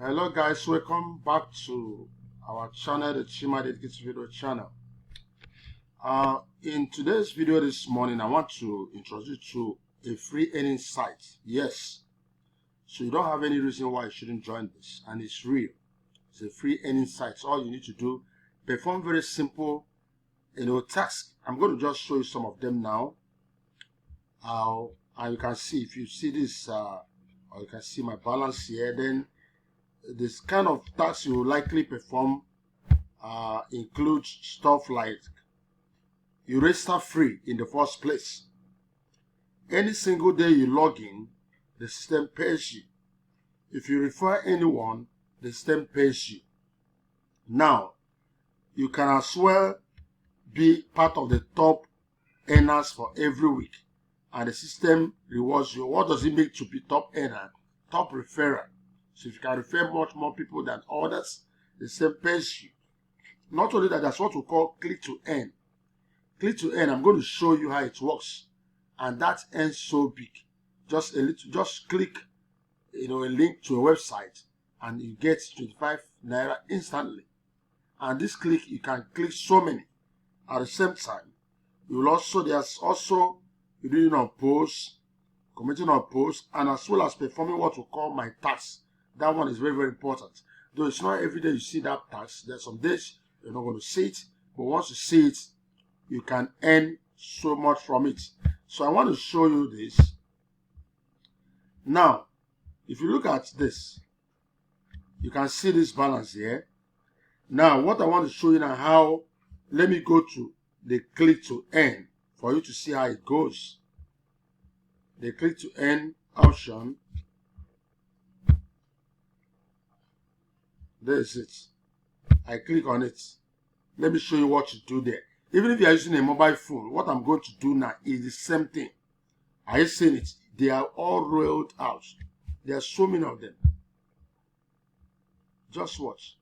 Hello guys, welcome back to our channel, the Chima Dedicated Video channel. In today's video this morning, I want to introduce you to a free earning site. Yes, so you don't have any reason why you shouldn't join this, and it's real. It's a free earning site. So all you need to do, perform very simple, tasks. I'm going to just show you some of them now. And you can see, if you see this, or you can see my balance here, then this kind of tasks you will likely perform includes stuff like you register free in the first place. Any single day you log in, the system pays you. If you refer anyone, the system pays you. Now, you can as well be part of the top earners for every week, and the system rewards you. What does it mean to be top earner? Top referrer. So if you can refer much more people than others, the system pays you. Not only that, that's what we call click to earn. Click to earn, I'm going to show you how it works. And that earns so big. Just click a link to a website and you get 25 naira instantly. And this click, you can click so many at the same time. There's also reading on posts, commenting on posts, and as well as performing what we call my tasks. That one is very, very important. Though it's not every day you see that task. There's some days you're not going to see it. But once you see it, you can earn so much from it. So I want to show you this. Now, if you look at this, you can see this balance here. Now, what I want to show you now, let me go to the click to earn for you to see how it goes. The click to earn option. There is it. I click on it. Let me show you what to do there. Even if you are using a mobile phone, what I'm going to do now is the same thing. Are you seeing it? They are all rolled out. There are so many of them. Just watch.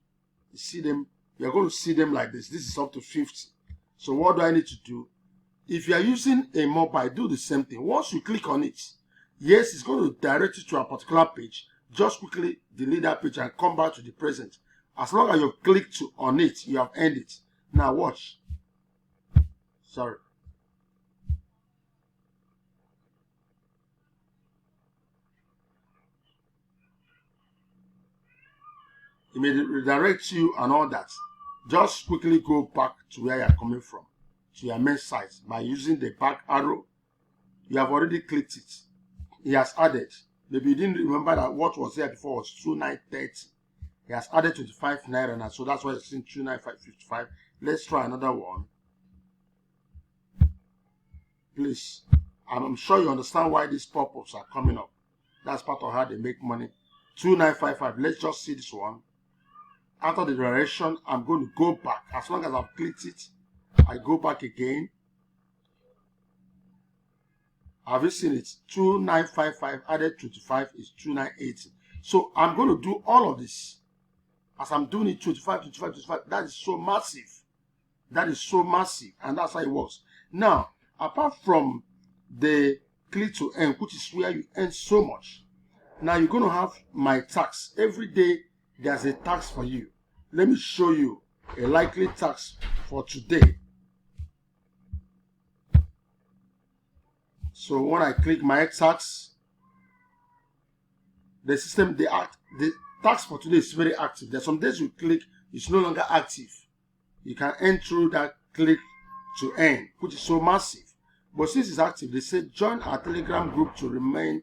You see them. You're going to see them like this. This is up to 50. So what do I need to do? If you are using a mobile, do the same thing. Once you click on it, yes, it's going to direct you to a particular page. Just quickly delete that page and come back to the present. As long as you've clicked on it, you have earned it. Now watch. Sorry. It may redirect you and all that. Just quickly go back to where you're coming from, to your main site, by using the back arrow. You have already clicked it. He has added. Maybe you didn't remember that what was there before was 2930. He has added 25 naira now, so that's why it's in 295.55. Let's try another one. Please, I'm sure you understand why these pop-ups are coming up. That's part of how they make money. 2955. Let's just see this one. After the direction, I'm going to go back. As long as I've clicked it, I go back again. Have you seen it? 2955 added 25 is 2980. So I'm going to do all of this. As I'm doing it, 25. That is so massive. That is so massive. And that's how it works. Now, apart from the click to earn, which is where you earn so much, now you're going to have my tax. Every day, there's a tax for you. Let me show you a likely tax for today. So when I click my tax, the system, the tax for today is very active. There's some days you click, it's no longer active. You can earn through that click to earn, which is so massive. But since it's active, they say join our Telegram group to remain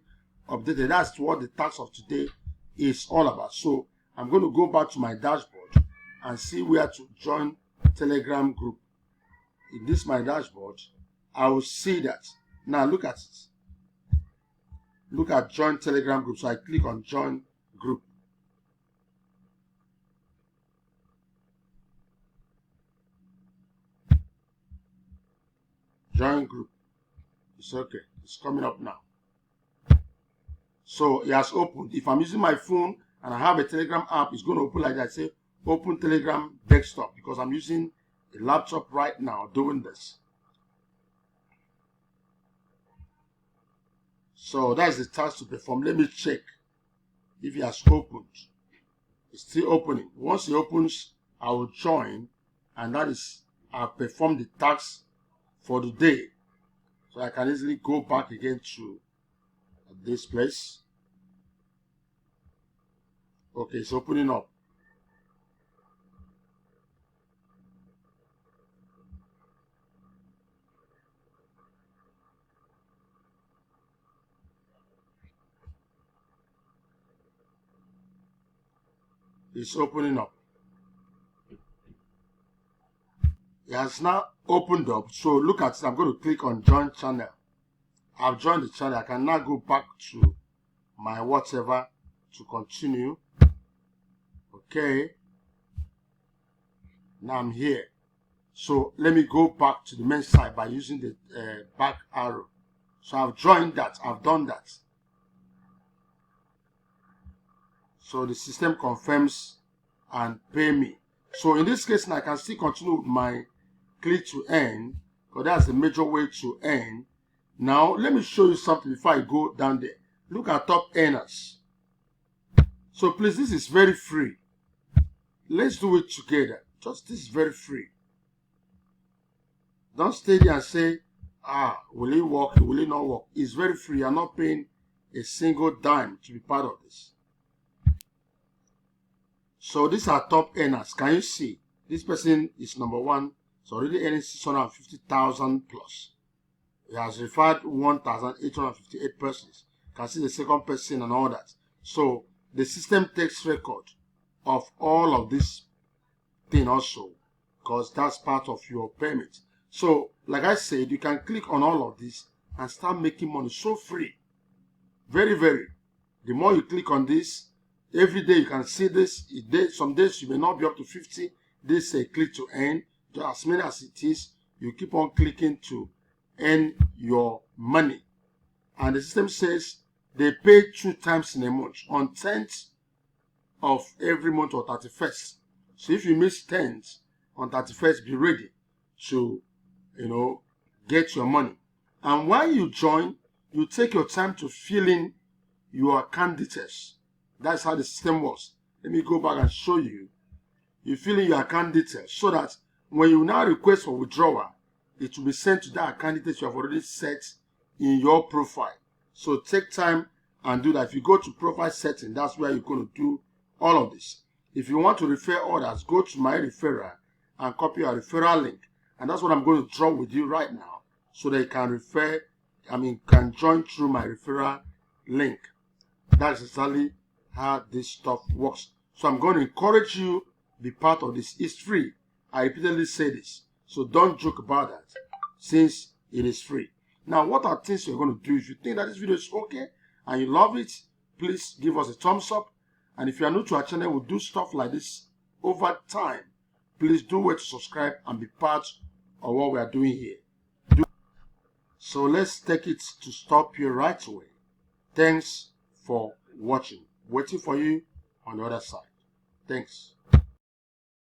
updated. That's what the tax of today is all about. So I'm going to go back to my dashboard and see where to join Telegram group. In this my dashboard, I will see that. Now look at it. Look at join Telegram group. So I click on join group. Join group. It's okay. It's coming up now. So it has opened. If I'm using my phone and I have a Telegram app, it's going to open like that. Say open Telegram desktop, because I'm using a laptop right now doing this. So that's the task to perform. Let me check if it has opened. It's still opening. Once it opens, I will join, and that is, I've performed the task for the day. So I can easily go back again to this place. Okay, it's opening up. It's opening up. It has now opened up. So look at it. I'm going to click on join channel. I've joined the channel. I can now go back to my whatever to continue. Okay. Now I'm here. So let me go back to the main site by using the back arrow. So I've joined that. I've done that. So the system confirms and pay me. So in this case, now I can still continue with my click to earn, because that's the major way to earn. Now let me show you something before I go down there. Look at top earners. So please, this is very free. Let's do it together. Just this is very free. Don't stay there and say, will it work? Will it not work? It's very free. You're not paying a single dime to be part of this. So these are top earners. Can you see? This person is number one. It's already earning 650,000 plus. He has referred 1,858 persons. You can see the second person and all that. So the system takes record of all of this thing also, because that's part of your payment. So like I said, you can click on all of this and start making money so free. Very, very. The more you click on this, every day you can see this. Some days you may not be up to 50. This say click to earn. Just as many as it is, you keep on clicking to earn your money. And the system says they pay 2 times in a month, on 10th of every month or 31st. So if you miss 10th on 31st, be ready to, get your money. And while you join, you take your time to fill in your account details. That's how the system works. Let me go back and show you. You fill in your account details so that when you now request for withdrawal, it will be sent to that account details you have already set in your profile. So take time and do that. If you go to profile setting, that's where you're going to do all of this. If you want to refer others, go to my referral and copy your referral link. And that's what I'm going to draw with you right now, so that you can can join through my referral link. That's exactly how this stuff works. So I'm going to encourage you, be part of this. It's free. I repeatedly say this. So don't joke about that, since it is free. Now, what are things you're going to do? If you think that this video is okay and you love it, please give us a thumbs up. And if you are new to our channel, we do stuff like this over time. Please do wait to subscribe and be part of what we are doing here. So let's take it to stop here right away. Thanks for watching. Waiting for you on the other side. Thanks.